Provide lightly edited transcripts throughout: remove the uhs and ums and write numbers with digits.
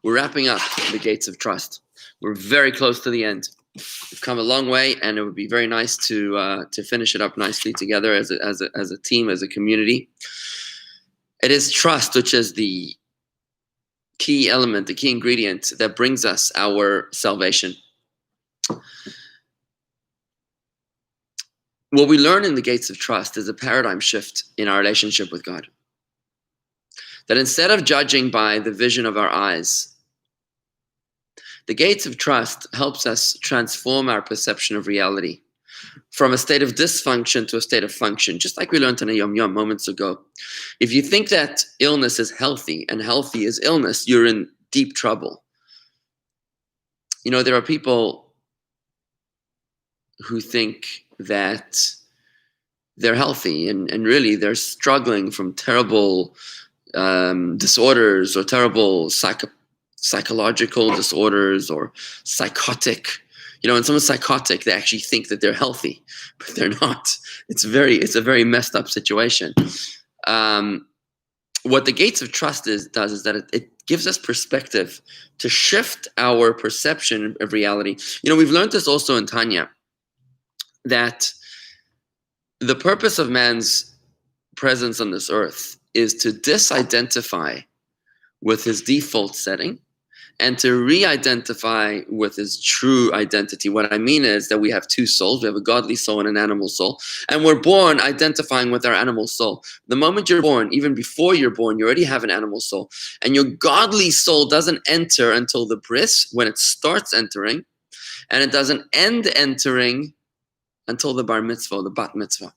We're wrapping up the gates of trust. We're very close to the end. We've come a long way, and it would be very nice to finish it up nicely together as a team, as a community. It is trust, which is the key element, the key ingredient that brings us our salvation. What we learn in the gates of trust is a paradigm shift in our relationship with God. That instead of judging by the vision of our eyes, the gates of trust helps us transform our perception of reality from a state of dysfunction to a state of function, just like we learned in a Yom Yom moments ago. If you think that illness is healthy and healthy is illness, you're in deep trouble. You know, there are people who think that they're healthy and really they're struggling from terrible disorders or terrible psychological disorders or psychotic. You know, when someone's psychotic, they actually think that they're healthy, but they're not. It's a very messed up situation. What the gates of trust does is that it gives us perspective to shift our perception of reality. You know, we've learned this also in Tanya, that the purpose of man's presence on this earth is to disidentify with his default setting and to re-identify with his true identity. What I mean is that we have two souls. We have a godly soul and an animal soul. And we're born identifying with our animal soul. The moment you're born, even before you're born, you already have an animal soul. And your godly soul doesn't enter until the bris, when it starts entering. And it doesn't end entering until the bar mitzvah, the bat mitzvah.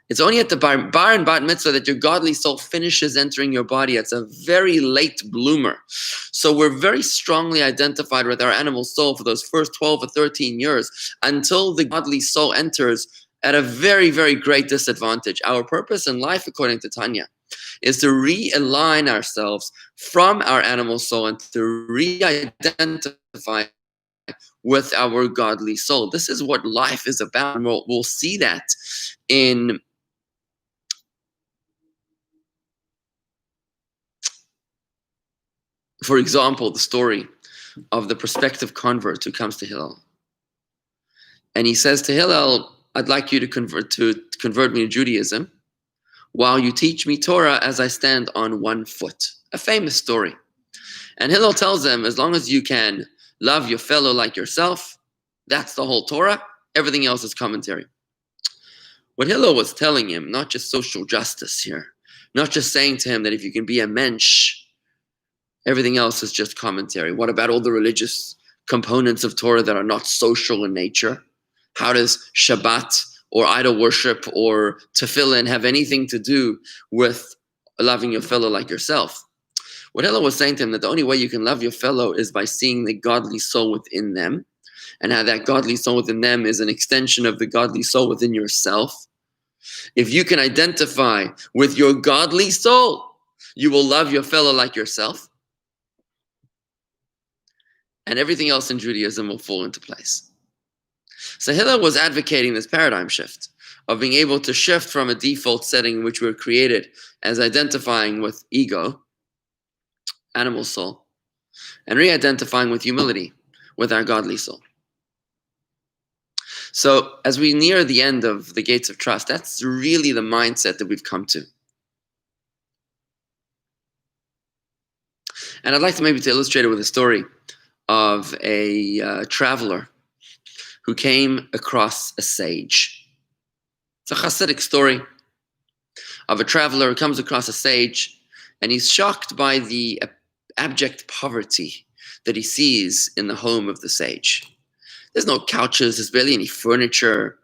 It's only at the bar and bat mitzvah that your godly soul finishes entering your body. It's a very late bloomer. So we're very strongly identified with our animal soul for those first 12 or 13 years until the godly soul enters at a very, very great disadvantage. Our purpose in life, according to Tanya, is to realign ourselves from our animal soul and to re-identify with our godly soul. This is what life is about. And we'll see that in for example, the story of the prospective convert who comes to Hillel. And he says to Hillel, I'd like you to convert me to Judaism while you teach me Torah as I stand on one foot. A famous story. And Hillel tells him, as long as you can love your fellow like yourself, that's the whole Torah. Everything else is commentary. What Hillel was telling him, not just social justice here, not just saying to him that if you can be a mensch, everything else is just commentary. What about all the religious components of Torah that are not social in nature? How does Shabbat or idol worship or tefillin have anything to do with loving your fellow like yourself? What Hillel was saying to him, that the only way you can love your fellow is by seeing the godly soul within them, and how that godly soul within them is an extension of the godly soul within yourself. If you can identify with your godly soul, you will love your fellow like yourself. And everything else in Judaism will fall into place. So Hillel was advocating this paradigm shift of being able to shift from a default setting in which we were created as identifying with ego, animal soul, and re-identifying with humility, with our godly soul. So as we near the end of the gates of trust, that's really the mindset that we've come to. And I'd like to maybe illustrate it with a story of a traveler who came across a sage. It's a Hasidic story of a traveler who comes across a sage, and he's shocked by the abject poverty that he sees in the home of the sage. There's no couches, there's barely any furniture.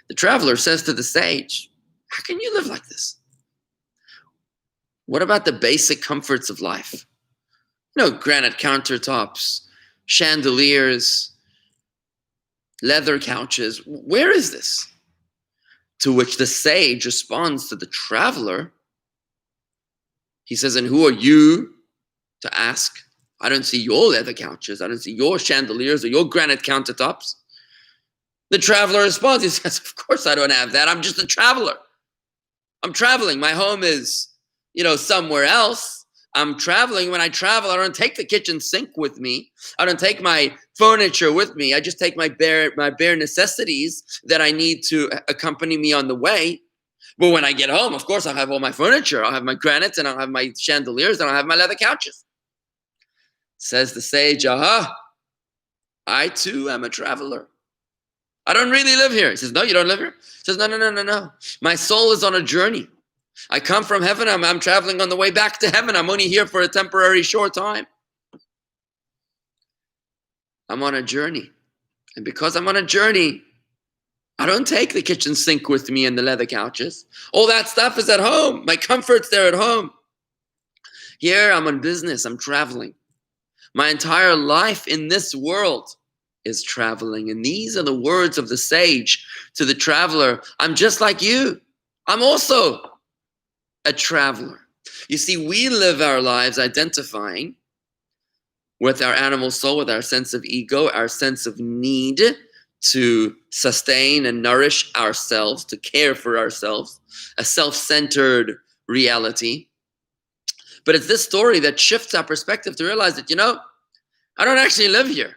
The traveler says to the sage, how can you live like this? What about the basic comforts of life? Granite countertops, chandeliers, leather couches. Where is this? To which the sage responds to the traveler. He says, and who are you to ask? I don't see your leather couches. I don't see your chandeliers or your granite countertops. The traveler responds. He says, of course I don't have that. I'm just a traveler. I'm traveling. My home is, somewhere else. I'm traveling. When I travel, I don't take the kitchen sink with me. I don't take my furniture with me. I just take my bare necessities that I need to accompany me on the way. But when I get home, of course, I'll have all my furniture. I'll have my granites, and I'll have my chandeliers, and I'll have my leather couches. Says the sage, aha, I too am a traveler. I don't really live here. He says, no, you don't live here? He says, no. My soul is on a journey. I come from heaven. I'm traveling on the way back to heaven. I'm only here for a temporary short time. I'm on a journey. And because I'm on a journey, I don't take the kitchen sink with me and the leather couches. All that stuff is at home. My comfort's there at home. Here, I'm on business. I'm traveling. My entire life in this world is traveling. And these are the words of the sage to the traveler. I'm just like you. I'm also a traveler. You see, we live our lives identifying with our animal soul, with our sense of ego, our sense of need to sustain and nourish ourselves, to care for ourselves, a self-centered reality. But it's this story that shifts our perspective to realize that, I don't actually live here.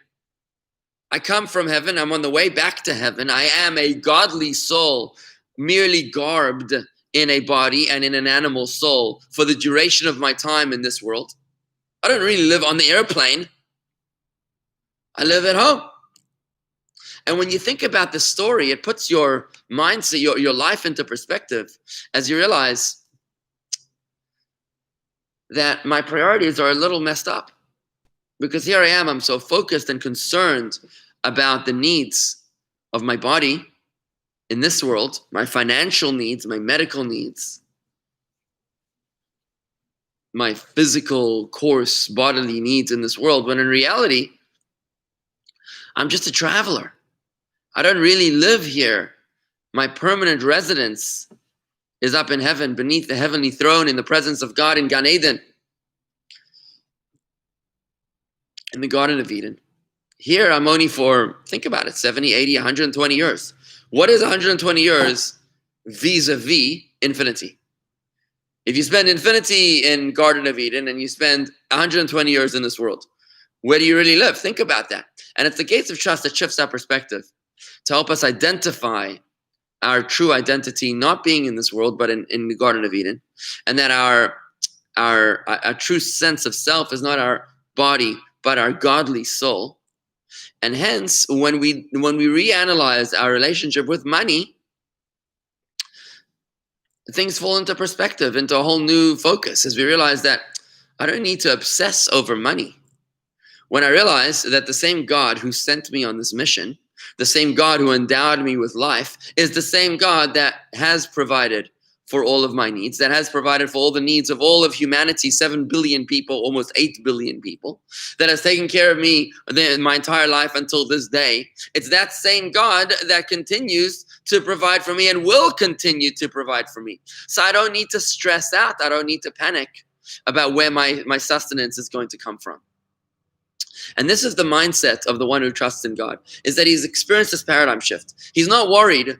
I come from heaven. I'm on the way back to heaven. I am a godly soul, merely garbed in a body and in an animal soul for the duration of my time in this world. I don't really live on the airplane. I live at home. And when you think about this story, it puts your mindset, your life into perspective as you realize that my priorities are a little messed up. Because here I am, I'm so focused and concerned about the needs of my body in this world, my financial needs, my medical needs, my physical, coarse, bodily needs in this world, when in reality, I'm just a traveler. I don't really live here. My permanent residence is up in heaven, beneath the heavenly throne, in the presence of God in Gan Eden, in the Garden of Eden. Here I'm only for, think about it, 70, 80, 120 years. What is 120 years vis-a-vis infinity? If you spend infinity in Garden of Eden and you spend 120 years in this world, where do you really live? Think about that. And it's the gates of trust that shifts our perspective to help us identify our true identity, not being in this world, but in the Garden of Eden. And that our true sense of self is not our body, but our godly soul. And hence, when we reanalyze our relationship with money, things fall into perspective, into a whole new focus, as we realize that I don't need to obsess over money. When I realize that the same God who sent me on this mission, the same God who endowed me with life, is the same God that has provided for all of my needs, that has provided for all the needs of all of humanity, 7 billion people, almost 8 billion people, that has taken care of me my entire life until this day. It's that same God that continues to provide for me and will continue to provide for me. So I don't need to stress out. I don't need to panic about where my sustenance is going to come from. And this is the mindset of the one who trusts in God, is that he's experienced this paradigm shift. He's not worried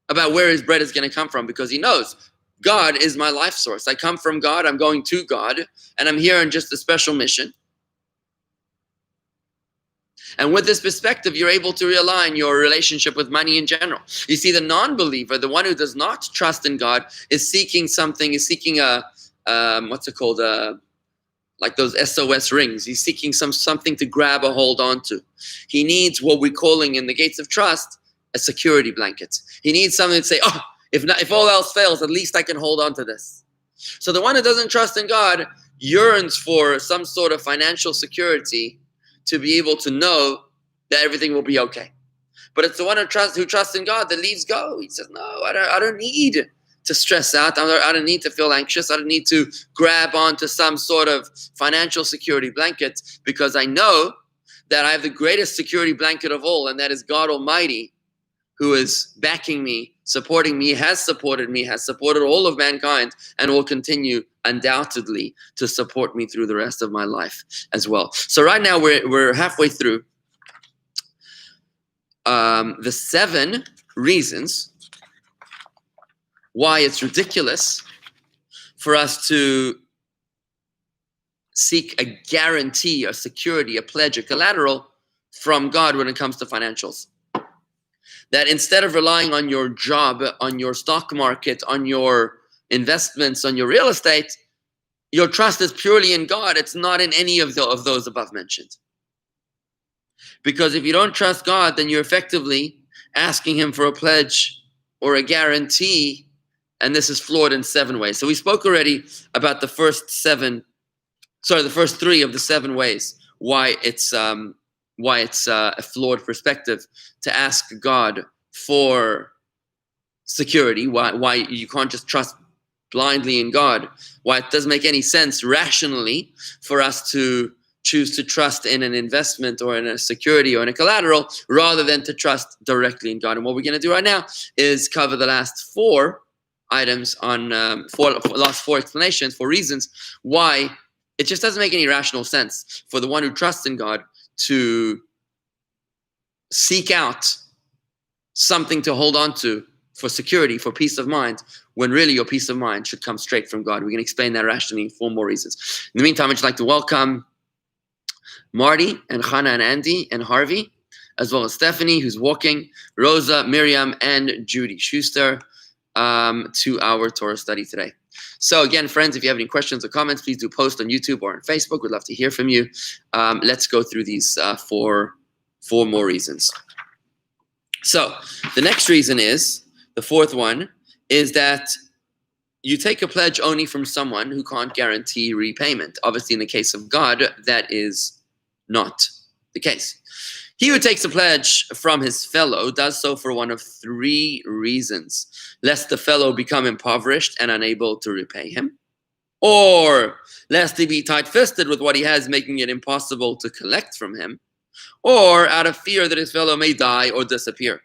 about where his bread is going to come from, because he knows God is my life source. I come from God, I'm going to God, and I'm here on just a special mission. And with this perspective, you're able to realign your relationship with money in general. You see, the non-believer, the one who does not trust in God, is seeking something, is seeking like those SOS rings. He's seeking something to grab a hold onto. He needs what we're calling in the gates of trust a security blanket. He needs something to say, oh, if all else fails, at least I can hold on to this. So the one who doesn't trust in God yearns for some sort of financial security to be able to know that everything will be okay. But it's the one who trusts in God that leaves go. He says, no, I don't need to stress out. I don't need to feel anxious. I don't need to grab onto some sort of financial security blanket, because I know that I have the greatest security blanket of all, and that is God Almighty, who is backing me, supporting me, has supported all of mankind, and will continue undoubtedly to support me through the rest of my life as well. So right now we're halfway through the 7 reasons why it's ridiculous for us to seek a guarantee, a security, a pledge, a collateral from God when it comes to financials. That instead of relying on your job, on your stock market, on your investments, on your real estate, your trust is purely in God. It's not in any of those above mentioned. Because if you don't trust God, then you're effectively asking him for a pledge or a guarantee, and this is flawed in 7 ways. So we spoke already about the first 3 of the 7 ways why it's a flawed perspective to ask God for security, why you can't just trust blindly in God, why it doesn't make any sense rationally for us to choose to trust in an investment or in a security or in a collateral rather than to trust directly in God. And what we're going to do right now is cover the last 4 items on last 4 explanations, 4 reasons why it just doesn't make any rational sense for the one who trusts in God to seek out something to hold on to for security, for peace of mind, when really your peace of mind should come straight from God. We can explain that rationally in 4 more reasons. In the meantime, I'd just like to welcome Marty and Hannah and Andy and Harvey, as well as Stephanie, who's walking, Rosa, Miriam, and Judy Schuster to our Torah study today. So again, friends, if you have any questions or comments, please do post on YouTube or on Facebook. We'd love to hear from you. Let's go through these 4 more reasons. So the next reason is, the 4th one, is that you take a pledge only from someone who can't guarantee repayment. Obviously, in the case of God, that is not the case. He who takes a pledge from his fellow does so for one of 3 reasons: lest the fellow become impoverished and unable to repay him, or lest he be tight-fisted with what he has, making it impossible to collect from him, or out of fear that his fellow may die or disappear.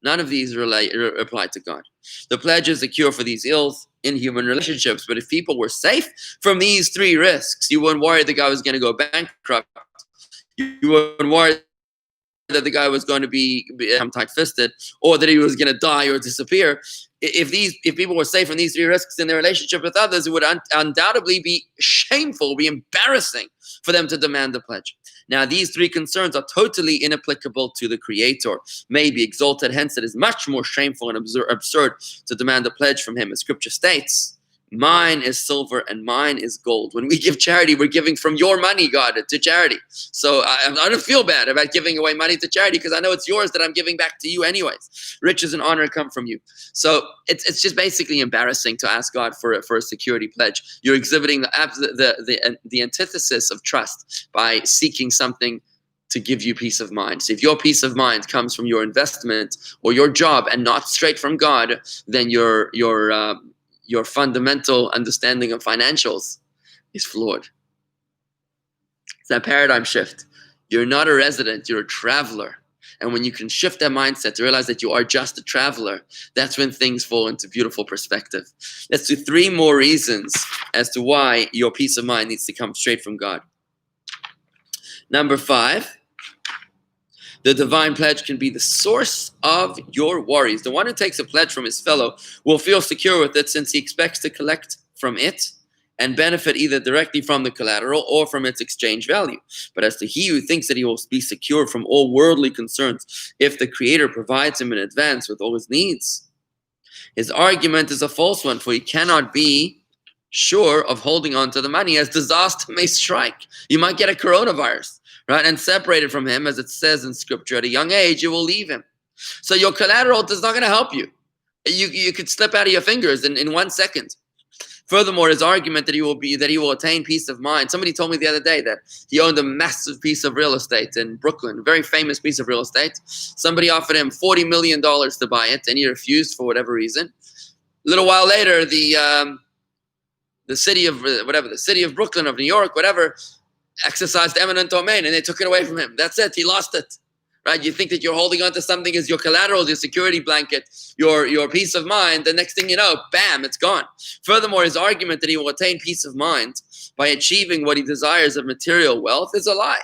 None of these apply to God. The pledge is a cure for these ills in human relationships, but if people were safe from these 3 risks, you wouldn't worry the guy was going to go bankrupt. You wouldn't worry that the guy was going to become tight-fisted, or that he was going to die or disappear. If people were safe from these 3 risks in their relationship with others, it would undoubtedly be shameful, be embarrassing for them to demand the pledge. Now, these 3 concerns are totally inapplicable to the Creator, may be exalted. Hence, it is much more shameful and absurd to demand a pledge from him. As Scripture states, mine is silver and mine is gold. When we give charity, we're giving from your money, God, to charity. So I don't feel bad about giving away money to charity because I know it's yours that I'm giving back to you anyways. Riches and honor come from you. So it's just basically embarrassing to ask God for a security pledge. You're exhibiting the antithesis of trust by seeking something to give you peace of mind. So if your peace of mind comes from your investment or your job and not straight from God, then your fundamental understanding of financials is flawed. It's that paradigm shift. You're not a resident, you're a traveler. And when you can shift that mindset to realize that you are just a traveler, that's when things fall into beautiful perspective. Let's do 3 more reasons as to why your peace of mind needs to come straight from God. Number 5, the divine pledge can be the source of your worries. The one who takes a pledge from his fellow will feel secure with it, since he expects to collect from it and benefit either directly from the collateral or from its exchange value. But as to he who thinks that he will be secure from all worldly concerns if the Creator provides him in advance with all his needs, his argument is a false one, for he cannot be sure of holding on to the money, as disaster may strike. You might get a coronavirus, right? And separated from him, as it says in Scripture, at a young age, you will leave him. So your collateral is not going to help you. You could slip out of your fingers in 1 second. Furthermore, his argument that he will attain peace of mind. Somebody told me the other day that he owned a massive piece of real estate in Brooklyn, a very famous piece of real estate. Somebody offered him $40 million to buy it, and he refused for whatever reason. A little while later, the city of Brooklyn, of New York, whatever, exercised eminent domain, and they took it away from him. That's it. He lost it. Right? You think that you're holding on to something as your collateral, your security blanket, your peace of mind. The next thing you know, bam, it's gone. Furthermore, his argument that he will attain peace of mind by achieving what he desires of material wealth is a lie,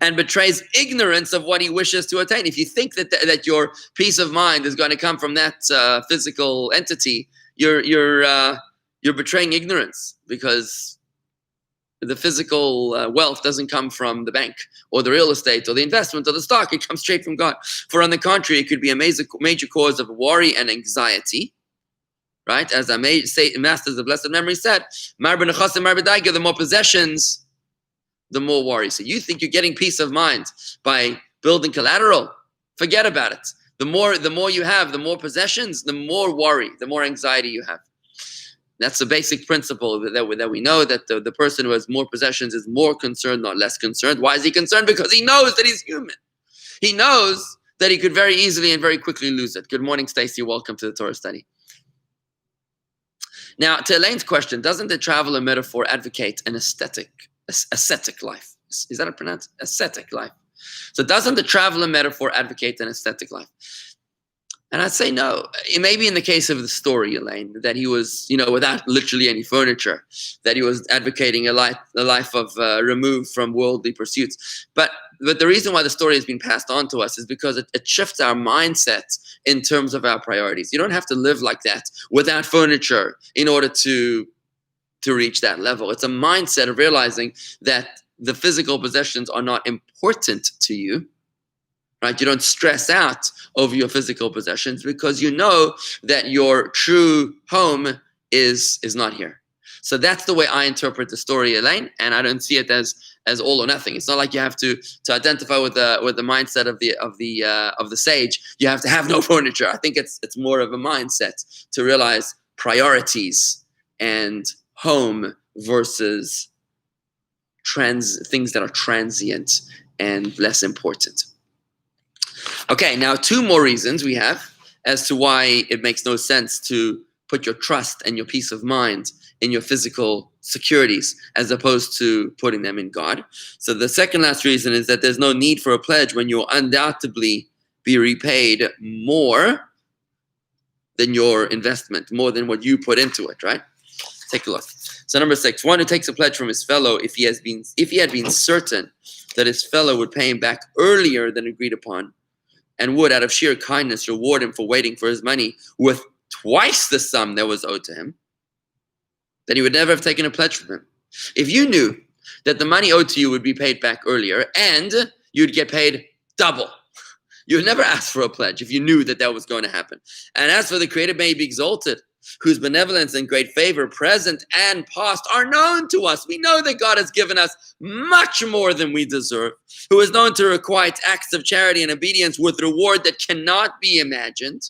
and betrays ignorance of what he wishes to attain. If you think that your peace of mind is going to come from that physical entity, you're betraying ignorance, because The physical wealth doesn't come from the bank or the real estate or the investment or the stock. It comes straight from God. For on the contrary, it could be a major cause of worry and anxiety, right? As masters of blessed memory said, the more possessions, the more worry. So you think you're getting peace of mind by building collateral? Forget about it. The more you have, the more possessions, the more worry, the more anxiety you have. That's the basic principle that we know, that the person who has more possessions is more concerned, not less concerned. Why is he concerned? Because he knows that he's human. He knows that he could very easily and very quickly lose it. Good morning, Stacy. Welcome to the Torah study. Now, to Elaine's question, doesn't the traveler metaphor advocate an ascetic life? Is that a pronounce? Ascetic life. So doesn't the traveler metaphor advocate an ascetic life? And I'd say no. It may be in the case of the story, Elaine, that he was, without literally any furniture, that he was advocating a life of removed from worldly pursuits. But the reason why the story has been passed on to us is because it shifts our mindset in terms of our priorities. You don't have to live like that without furniture in order to reach that level. It's a mindset of realizing that the physical possessions are not important to you. Right? You don't stress out over your physical possessions because you know that your true home is not here. So that's the way I interpret the story, Elaine, and I don't see it as all or nothing. It's not like you have to identify with the mindset of the sage. You have to have no furniture. I think it's more of a mindset to realize priorities and home versus things that are transient and less important. Okay, now 2 more reasons we have as to why it makes no sense to put your trust and your peace of mind in your physical securities as opposed to putting them in God. So the second last reason is that there's no need for a pledge when you'll undoubtedly be repaid more than your investment, more than what you put into it, right? Take a look. So number 6, one who takes a pledge from his fellow if he had been certain that his fellow would pay him back earlier than agreed upon, and would, out of sheer kindness, reward him for waiting for his money with twice the sum that was owed to him, then he would never have taken a pledge from him. If you knew that the money owed to you would be paid back earlier and you'd get paid double, you would never ask for a pledge if you knew that was going to happen. And as for the Creator, may he be exalted, whose benevolence and great favor, present and past, are known to us. We know that God has given us much more than we deserve, who is known to requite acts of charity and obedience with reward that cannot be imagined,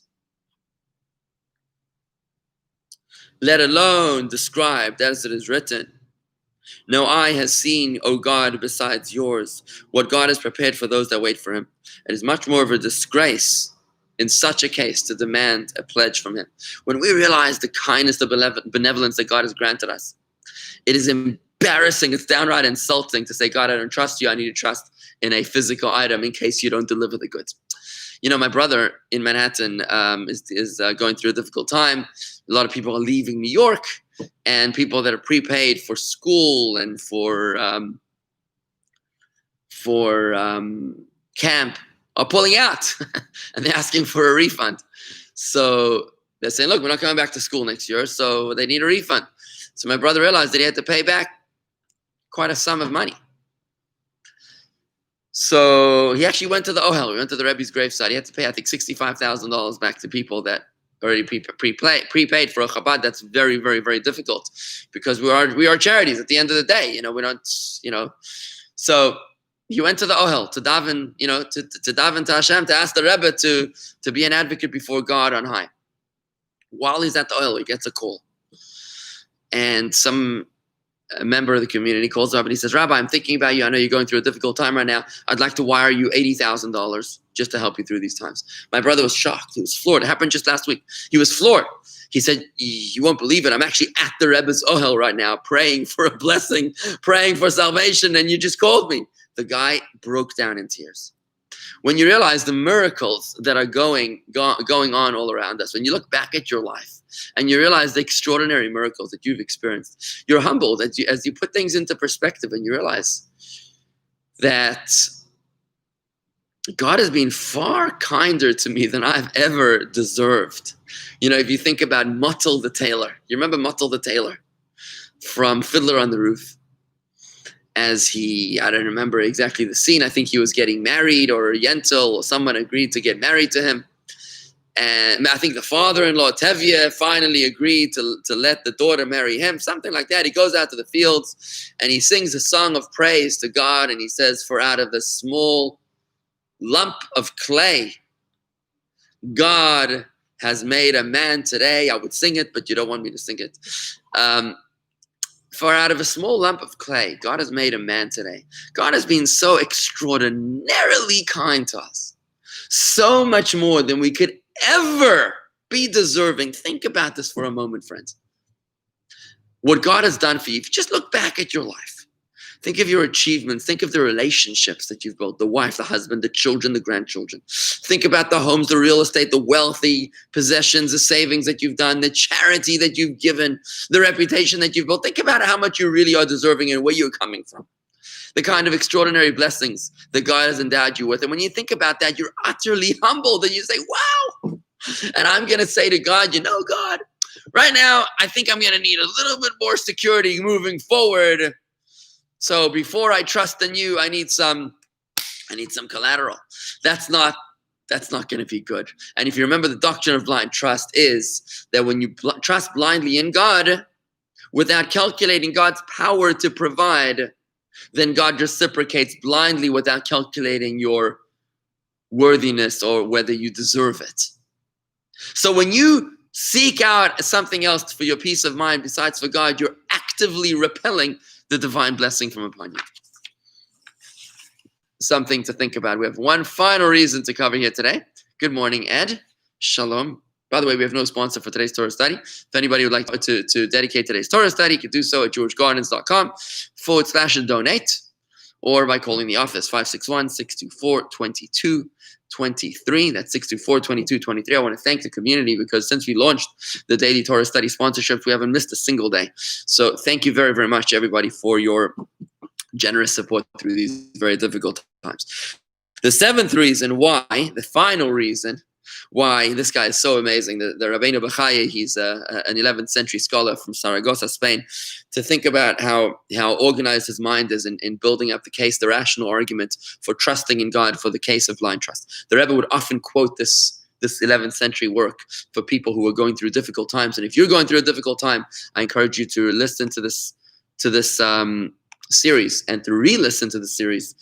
let alone described as it is written. No eye has seen, O God, besides yours, what God has prepared for those that wait for him. It is much more of a disgrace in such a case to demand a pledge from him. When we realize the kindness, the benevolence that God has granted us, it is embarrassing, it's downright insulting to say, God, I don't trust you, I need to trust in a physical item in case you don't deliver the goods. My brother in Manhattan is going through a difficult time. A lot of people are leaving New York, and people that are prepaid for school and for camp are pulling out and they're asking for a refund. So they're saying, look, we're not coming back to school next year, so they need a refund. So my brother realized that he had to pay back quite a sum of money. So he actually went to the Ohel. He went to the Rabbi's graveside. He had to pay, I think, $65,000 back to people that already prepaid for a Chabad. That's very, very, very difficult because we are charities at the end of the day. We're not, So he went to the Ohel to daven, to daven to Hashem, to ask the Rebbe to be an advocate before God on high. While he's at the Ohel, he gets a call. And a member of the community calls up and he says, Rabbi, I'm thinking about you. I know you're going through a difficult time right now. I'd like to wire you $80,000 just to help you through these times. My brother was shocked. He was floored. It happened just last week. He was floored. He said, you won't believe it. I'm actually at the Rebbe's Ohel right now, praying for a blessing, praying for salvation, and you just called me. The guy broke down in tears. When you realize the miracles that are going on all around us, when you look back at your life and you realize the extraordinary miracles that you've experienced, you're humbled as you put things into perspective and you realize that God has been far kinder to me than I've ever deserved. If you think about Muttel the tailor, you remember Muttel the tailor from Fiddler on the Roof? as I don't remember exactly the scene. I think he was getting married, or Yentl or someone agreed to get married to him. And I think the father-in-law, Tevye, finally agreed to let the daughter marry him, something like that. He goes out to the fields and he sings a song of praise to God. And he says, for out of a small lump of clay, God has made a man today. I would sing it, but you don't want me to sing it. For out of a small lump of clay, God has made a man today. God has been so extraordinarily kind to us. So much more than we could ever be deserving. Think about this for a moment, friends. What God has done for you. If you just look back at your life, think of your achievements. Think of the relationships that you've built, the wife, the husband, the children, the grandchildren. Think about the homes, the real estate, the wealthy possessions, the savings that you've done, the charity that you've given, the reputation that you've built. Think about how much you really are deserving and where you're coming from. The kind of extraordinary blessings that God has endowed you with. And when you think about that, you're utterly humbled and you say, wow. And I'm going to say to God, God, right now, I think I'm going to need a little bit more security moving forward. So before I trust in you, I need some collateral. That's not going to be good. And if you remember, the doctrine of blind trust is that when you trust blindly in God without calculating God's power to provide, then God reciprocates blindly without calculating your worthiness or whether you deserve it. So when you seek out something else for your peace of mind besides for God, you're actively repelling the divine blessing from upon you. Something to think about. We have one final reason to cover here today. Good morning, Ed. Shalom. By the way, we have no sponsor for today's Torah study. If anybody would like to dedicate today's Torah study, you can do so at jewishgardens.com/donate, or by calling the office 561-624-2223. That's 624-2223. I want to thank the community because since we launched the daily Torah study sponsorship, we haven't missed a single day. So thank you very, very much, everybody, for your generous support through these very difficult times. The seventh reason why, the final reason why this guy is so amazing, the Rabbi Bechaya, he's an 11th century scholar from Saragossa, Spain, to think about how organized his mind is in building up the case, the rational argument for trusting in God for the case of blind trust. The Rebbe would often quote this 11th century work for people who are going through difficult times. And if you're going through a difficult time, I encourage you to listen to this series and to re-listen to the series.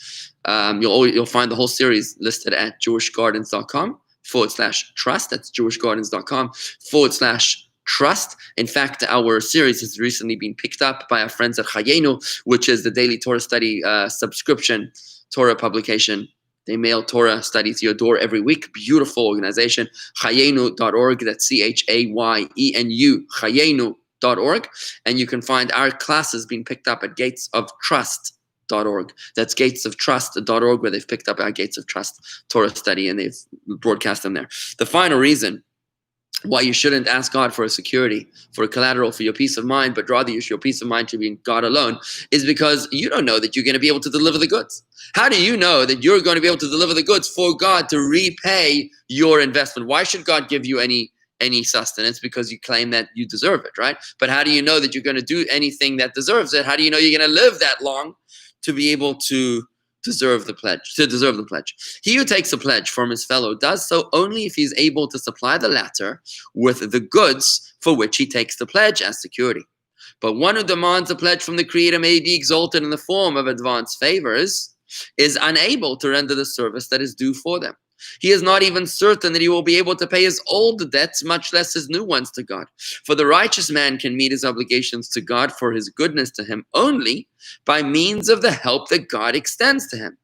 You'll find the whole series listed at jewishgardens.com/trust. That's jewishgardens.com/trust. In fact, our series has recently been picked up by our friends at Chayenu, which is the daily Torah study subscription Torah publication. They mail Torah study to your door every week. Beautiful organization. Chayenu.org. That's CHAYENU. Chayenu.org. And you can find our classes being picked up at gatesoftrust.org. That's gatesoftrust.org, where they've picked up our Gates of Trust Torah study and they've broadcast them there. The final reason why you shouldn't ask God for a security, for a collateral, for your peace of mind, but rather your peace of mind should be in God alone, is because you don't know that you're going to be able to deliver the goods. How do you know that you're going to be able to deliver the goods for God to repay your investment? Why should God give you any sustenance? Because you claim that you deserve it, right? But how do you know that you're going to do anything that deserves it? How do you know you're going to live that long to be able to deserve the pledge? He who takes a pledge from his fellow does so only if he's able to supply the latter with the goods for which he takes the pledge as security. But one who demands a pledge from the Creator may be exalted in the form of advanced favors, is unable to render the service that is due for them. He is not even certain that he will be able to pay his old debts, much less his new ones to God. For the righteous man can meet his obligations to God for his goodness to him only by means of the help that God extends to him.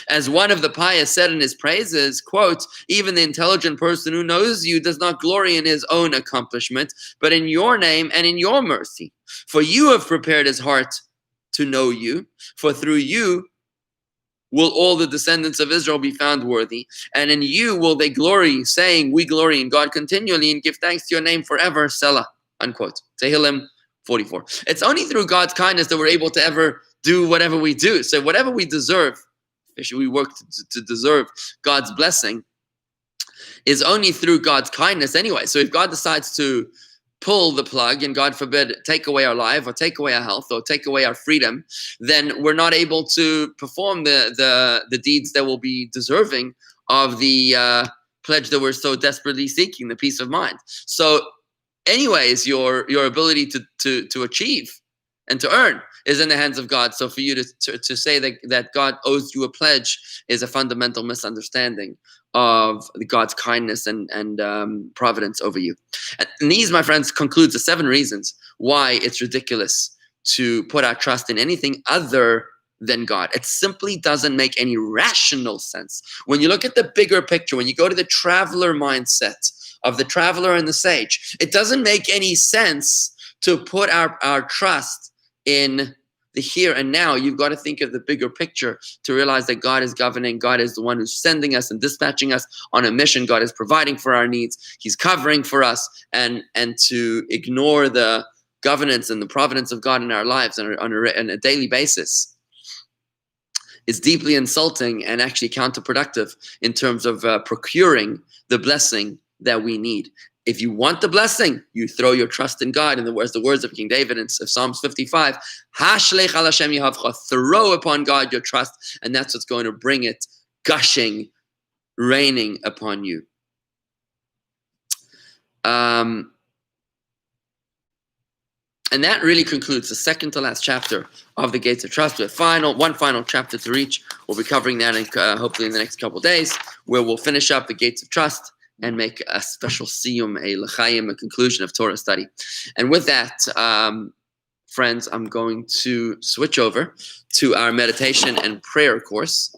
As one of the pious said in his praises, quote, even the intelligent person who knows you does not glory in his own accomplishment, but in your name and in your mercy. For you have prepared his heart to know you, for through you will all the descendants of Israel be found worthy, and in you will they glory, saying, we glory in God continually and give thanks to your name forever, Selah, unquote. Tehillim 44. It's only through God's kindness that we're able to ever do whatever we do. So whatever we deserve, we work to deserve God's blessing, is only through God's kindness anyway. So if God decides to pull the plug and, God forbid, take away our life or take away our health or take away our freedom, then we're not able to perform the deeds that will be deserving of the pledge that we're so desperately seeking, the peace of mind. So anyways, your ability to achieve and to earn is in the hands of God. So for you to say that God owes you a pledge is a fundamental misunderstanding of God's kindness and providence over you. And these, my friends, concludes the 7 reasons why it's ridiculous to put our trust in anything other than God. It simply doesn't make any rational sense. When you look at the bigger picture, when you go to the traveler mindset of the traveler and the sage, it doesn't make any sense to put our trust in the here and now. You've got to think of the bigger picture to realize that God is governing. God is the one who's sending us and dispatching us on a mission. God is providing for our needs. He's covering for us, and to ignore the governance and the providence of God in our lives on a daily basis is deeply insulting and actually counterproductive in terms of procuring the blessing that we need. If you want the blessing, you throw your trust in God. And the words of King David in Psalms 55, Hashlech al Hashem yehavcha, throw upon God your trust, and that's what's going to bring it gushing, raining upon you. And that really concludes the second to last chapter of the Gates of Trust. We have one final chapter to reach. We'll be covering that hopefully in the next couple of days, where we'll finish up the Gates of Trust and make a special siyum, a l'chaim, a conclusion of Torah study. And with that, friends, I'm going to switch over to our meditation and prayer course.